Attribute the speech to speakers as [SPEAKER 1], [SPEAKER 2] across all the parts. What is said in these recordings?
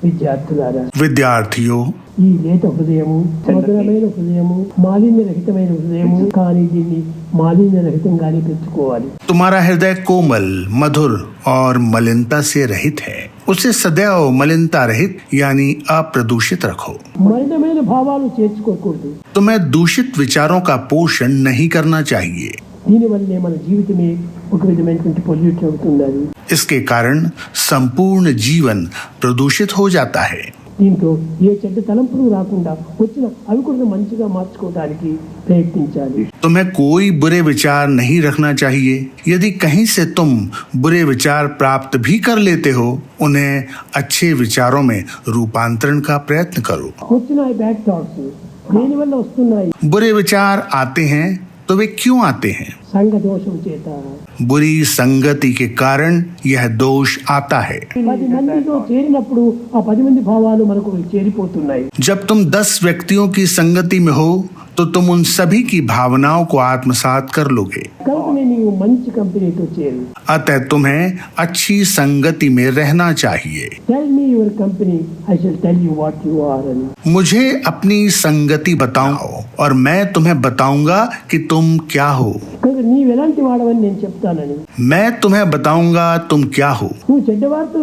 [SPEAKER 1] విద్యార్థిयों,
[SPEAKER 2] ఈ లేత హృదయము, మధురమైన హృదయము, మాలిన్య రహితమైన హృదయము, కానీ దీన్ని మాలిన్య రహితంగానే పెంచుకోవాలి.
[SPEAKER 1] तुम्हारा हृदय कोमल, मधुर और मलिनता से रहित है. उसे सदैव मलिनता रहित यानी अप्रदूषित रखो.
[SPEAKER 2] మలినమైన భావాలు చేర్చుకోకూడదు.
[SPEAKER 1] तुम्हें दूषित विचारों का पोषण नहीं करना चाहिए.
[SPEAKER 2] దీనివల్లే మన జీవితమే ఒక విధమైనటువంటి పొల్యూట్ అవుతుంది.
[SPEAKER 1] इसके कारण संपूर्ण जीवन प्रदूषित हो जाता है.
[SPEAKER 2] దీంతో ఏ చెడ్డ తలంపులు రాకుండా వచ్చిన అవి కూడా మంచిగా మార్చుకోవడానికి ప్రయత్నించాలి.
[SPEAKER 1] तुम्हें कोई बुरे विचार नहीं रखना चाहिए. यदि कहीं से तुम बुरे विचार प्राप्त भी कर लेते हो, उन्हें अच्छे विचारों में रूपांतरण का प्रयत्न करो.
[SPEAKER 2] వచ్చిన బ్యాడ్ థాట్స్ దేనివల్ల వస్తున్నాయి?
[SPEAKER 1] बुरे विचार आते हैं तो वे क्यों आते हैं?
[SPEAKER 2] సంగ దోషం చేత.
[SPEAKER 1] बुरी संगति के कारण यह दोष आता है.
[SPEAKER 2] 10 మందితో చేరినప్పుడు ఆ 10 మంది భావాలు మనకు చేరిపోతున్నాయి.
[SPEAKER 1] जब तुम 10 व्यक्तियों की संगति में हो तो तुम उन सभी की भावनाओं को आत्मसात कर लोगे.
[SPEAKER 2] కనుకనే నీవు మంచి కంపెనీతో చేరు.
[SPEAKER 1] अतः तुम्हें अच्छी संगति में रहना चाहिए.
[SPEAKER 2] Tell me your company, I shall tell you what you are.
[SPEAKER 1] मुझे अपनी संगति बताओ और मैं तुम्हें बताऊंगा कि तुम क्या हो.
[SPEAKER 2] కనుక నీవు ఎలాంటి వాడవని నేను చెప్తానని.
[SPEAKER 1] मैं तुम्हें बताऊंगा तुम क्या हो.
[SPEAKER 2] నువ్వు చెడ్డవారితో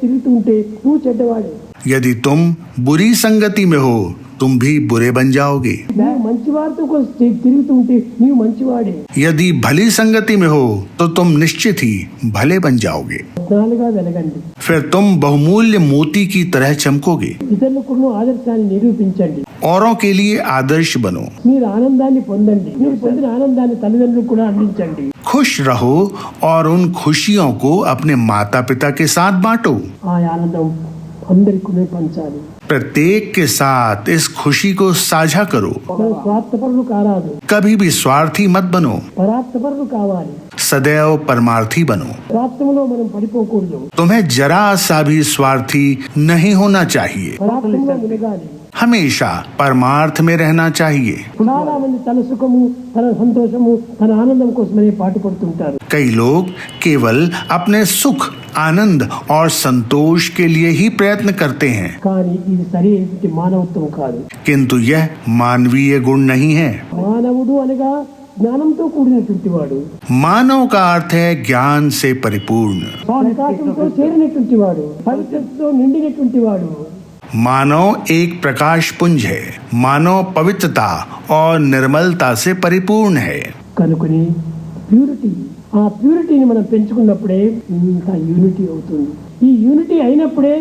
[SPEAKER 2] తిరుగుతుంటే నువ్వు చెడ్డవాడే.
[SPEAKER 1] यदि तुम बुरी संगति में हो तुम भी बुरे बन जाओगे.
[SPEAKER 2] నువ్వు మంచివారితో తిరుగుతుంటే నీవు మంచివాడే.
[SPEAKER 1] यदि भली संगति में हो तो तुम निश्चित ही भले बन जाओगे.
[SPEAKER 2] రత్నాలుగా వెలగండి.
[SPEAKER 1] फिर तुम बहुमूल्य मोती की तरह चमकोगे.
[SPEAKER 2] ఇతరులకు ఆదర్శాన్ని నిరూపించండి.
[SPEAKER 1] औरों के लिए आदर्श बनो.
[SPEAKER 2] మీరు ఆనందాన్ని పొందండి. మీరు పొందిన ఆనందాన్ని తల్లిదండ్రులకు కూడా అందించండి.
[SPEAKER 1] खुश रहो और उन खुशियों को अपने माता पिता के साथ बांटो.
[SPEAKER 2] ఆ ఆనందం అందరికీ పంచాలి.
[SPEAKER 1] प्रत्येक के साथ इस खुशी को साझा करो.
[SPEAKER 2] స్వార్థపరులు కారాదు.
[SPEAKER 1] कभी भी स्वार्थी मत बनो.
[SPEAKER 2] పరార్థపరులు కావాలి.
[SPEAKER 1] सदैव परमार्थी बनो.
[SPEAKER 2] స్వార్థంలో మనం పడిపోకూడదు.
[SPEAKER 1] तुम्हें जरा सा भी स्वार्थी नहीं होना चाहिए.
[SPEAKER 2] పరార్థంలో మునగాలి.
[SPEAKER 1] हमेशा परमार्थ में रहना चाहिए.
[SPEAKER 2] చాలా మంది తన సుఖము, తన సంతోషము, తన ఆనందం కోసమనే పాటుపడుతుంటారు.
[SPEAKER 1] कई लोग केवल अपने सुख, आनंद और संतोष के लिए ही प्रयत्न करते हैं,
[SPEAKER 2] కానీ ఇది సరైనటువంటి మానవత్వం కాదు.
[SPEAKER 1] किंतु यह मानवीय गुण नहीं है.
[SPEAKER 2] మానవుడు అనగా జ్ఞానంతో కూడినటువంటి వాడు.
[SPEAKER 1] मानव का अर्थ है ज्ञान से परिपूर्ण.
[SPEAKER 2] ప్రకాశంతో చేరినటువంటి వాడు, పవిత్రతతో నిండినటువంటి వాడు.
[SPEAKER 1] मानव एक प्रकाश पुंज है. मानव पवित्रता और निर्मलता से परिपूर्ण है.
[SPEAKER 2] కనుకొని ప్యూరిటీ, ఆ ప్యూరిటీని మనం పెంచుకున్నప్పుడే ఇంకా యూనిటీ అవుతుంది. ఈ యూనిటీ అయినప్పుడే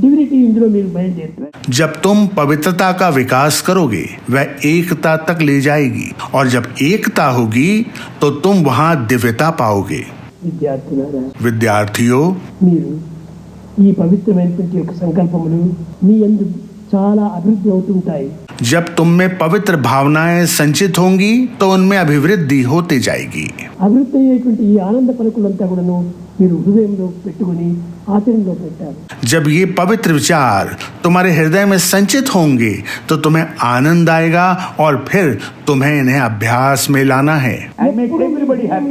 [SPEAKER 2] డివినిటీ ఇందులో మీరు బయలుదేరుతారు.
[SPEAKER 1] जब तुम पवित्रता का विकास करोगे वह एकता तक ले जाएगी और जब एकता होगी तो तुम वहां दिव्यता पाओगे.
[SPEAKER 2] విద్యార్థులారా,
[SPEAKER 1] विद्यार्थियों,
[SPEAKER 2] మీరు ఈ పవిత్రమైనటువంటి యొక్క సంకల్పములు మీ యందు చాలా అభివృద్ధి అవుతుంటాయి.
[SPEAKER 1] जब तुम में पवित्र भावनाएं संचित होंगी तो उनमें अभिवृद्धि होती जाएगी.
[SPEAKER 2] అభివృద్ధి అయ్యేటువంటి ఈ ఆనంద పలుకులంతా కూడాను మీరు హృదయంలో పెట్టుకొని ఆచరణలో పెట్టాలి.
[SPEAKER 1] जब ये पवित्र विचार तुम्हारे हृदय में संचित होंगे तो तुम्हें आनंद आएगा और फिर तुम्हें इन्हें अभ्यास में लाना है.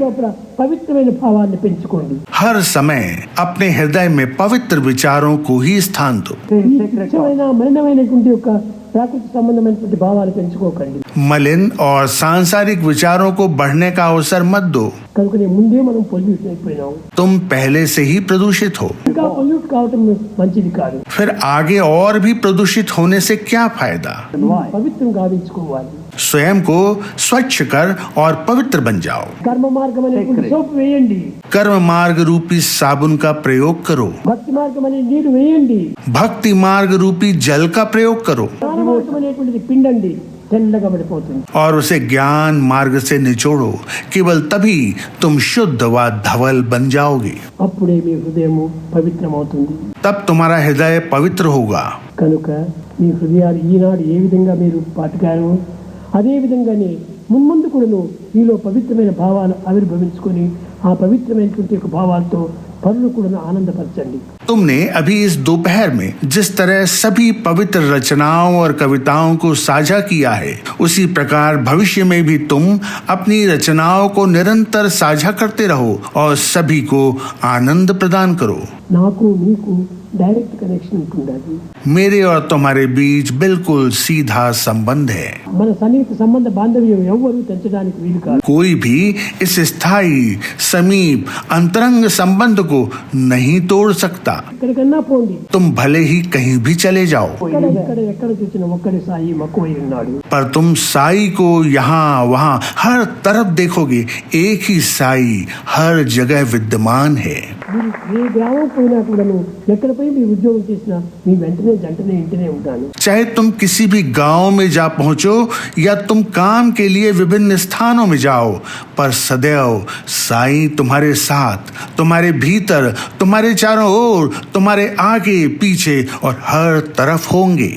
[SPEAKER 2] లోపల పవిత్రమైన భావాన్ని పెంచుకోండి.
[SPEAKER 1] हर समय अपने हृदय में पवित्र विचारों को ही स्थान दो.
[SPEAKER 2] ఈ స్వచ్ఛమైన మలినమైనటువంటి యొక్క ప్రాకృతిక సంబంధమైనటువంటి భావాలు పెంచుకోకండి.
[SPEAKER 1] मलिन और सांसारिक विचारों को बढ़ने का अवसर मत दो.
[SPEAKER 2] కనుక ముందే మనం పొల్యూట్ అయిపోయినాం.
[SPEAKER 1] तुम पहले से ही प्रदूषित हो.
[SPEAKER 2] ఇంకా పొల్యూట్ కావటం మంచిది కాదు.
[SPEAKER 1] फिर आगे और भी प्रदूषित होने से क्या फायदा.
[SPEAKER 2] పవిత్రం గావించుకోవాలి.
[SPEAKER 1] स्वयं को स्वच्छ कर और पवित्र बन जाओ.
[SPEAKER 2] కర్మ మార్గం అనేటువంటి సోప్ వేయండి.
[SPEAKER 1] कर्म मार्ग रूपी साबुन का प्रयोग करो.
[SPEAKER 2] భక్తి మార్గం అనే నీరు వేయండి.
[SPEAKER 1] भक्ति मार्ग रूपी जल का प्रयोग करो
[SPEAKER 2] జ్ఞాన మార్గం అనేటువంటిది పిండండి. తెల్లగా పడిపోతుంది.
[SPEAKER 1] और उसे ज्ञान मार्ग से निचोड़ो. केवल तभी तुम शुद्ध व धवल बन जाओगे.
[SPEAKER 2] అప్పుడే మీ హృదయము పవిత్రమవుతుంది.
[SPEAKER 1] तब तुम्हारा हृदय पवित्र होगा.
[SPEAKER 2] కనుక మీ హృదయాలు ఈనాడు ఏ విధంగా మీరు పాటుకారు అదే విధంగానే మున్ముందు కూడాను మీలో పవిత్రమైన భావాలు ఆవిర్భవించుకొని ఆ పవిత్రమైనటువంటి యొక్క భావాలతో పరులు కూడా ఆనందపరచండి.
[SPEAKER 1] तुमने अभी इस दोपहर में जिस तरह सभी पवित्र रचनाओं और कविताओं को साझा किया है, उसी प्रकार भविष्य में भी तुम अपनी रचनाओं को निरंतर साझा करते रहो और सभी को आनंद प्रदान करो.
[SPEAKER 2] నాకు నీకు డైరెక్ట్ కనెక్షన్ ఉంటుండాలి.
[SPEAKER 1] मेरे और तुम्हारे बीच बिल्कुल सीधा संबंध है.
[SPEAKER 2] మన సన్నిహిత సంబంధ బాంధవ్యం ఎవ్వరూ తెంచడానికి వీలు కాదు.
[SPEAKER 1] कोई भी इस स्थायी समीप अंतरंग संबंध को नहीं तोड़ सकता.
[SPEAKER 2] ఎక్కడికన్నా పోండి,
[SPEAKER 1] तुम भले ही कहीं भी चले जाओ,
[SPEAKER 2] ఎక్కడ చూసిన ఒక్కడి సాయి మక్కువై ఉన్నాడు.
[SPEAKER 1] पर तुम साई को यहाँ वहाँ हर तरफ देखोगे, एक ही साई हर जगह विद्यमान है.
[SPEAKER 2] మీరు ఏ గ్రామం పోయినా కూడాను, ఎక్కడ పోయి మీ ఉద్యోగం చేసినా మీ వెంటనే జంటనే ఇంటనే ఉంటాను.
[SPEAKER 1] चाहे तुम किसी भी गांव में जा पहुंचो या तुम काम के लिए विभिन्न स्थानों में जाओ, पर सदैव साईं तुम्हारे साथ, तुम्हारे भीतर, तुम्हारे चारों ओर, तुम्हारे आगे पीछे और हर तरफ होंगे.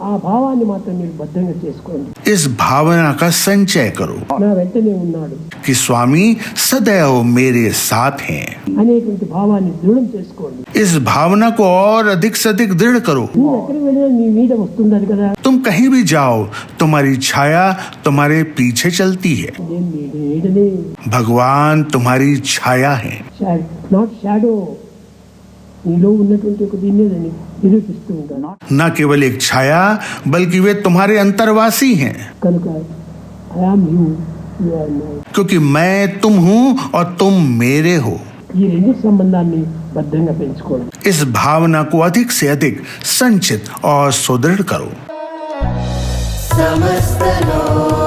[SPEAKER 2] ఆ భావాన్ని మాత్రం మీరు భద్రంగా చేసుకోండి.
[SPEAKER 1] इस भावना का संचय करो
[SPEAKER 2] నా వెంటనే ఉన్నాడు
[SPEAKER 1] कि स्वामी सदैव मेरे साथ हैं.
[SPEAKER 2] అనేటువంటి భావాన్ని దృఢం చేసుకోండి.
[SPEAKER 1] इस भावना को और अधिक से अधिक दृढ़ करो.
[SPEAKER 2] నువ్వు ఎక్కడికి వెళ్ళినా నీ మీద వస్తుండాలి కదా.
[SPEAKER 1] तुम कहीं भी जाओ, तुम्हारी छाया तुम्हारे पीछे चलती है.
[SPEAKER 2] నేను నీడనే,
[SPEAKER 1] भगवान तुम्हारी छाया है.
[SPEAKER 2] Not shadow. నీలో ఉన్నటువంటి ఒక దీన్నే దాన్ని నిరూపిస్తూ ఉంటాను.
[SPEAKER 1] न केवल एक छाया बल्कि वे तुम्हारे अंतर्वासी हैं,
[SPEAKER 2] కనుక I am you, you are my.
[SPEAKER 1] क्योंकि मैं तुम हूँ और तुम मेरे हो.
[SPEAKER 2] ఈ రెండు సంబంధాన్ని భద్రంగా పెంచుకోండి.
[SPEAKER 1] इस भावना को अधिक से अधिक संचित और सुदृढ़ करो.
[SPEAKER 3] समस्त लोक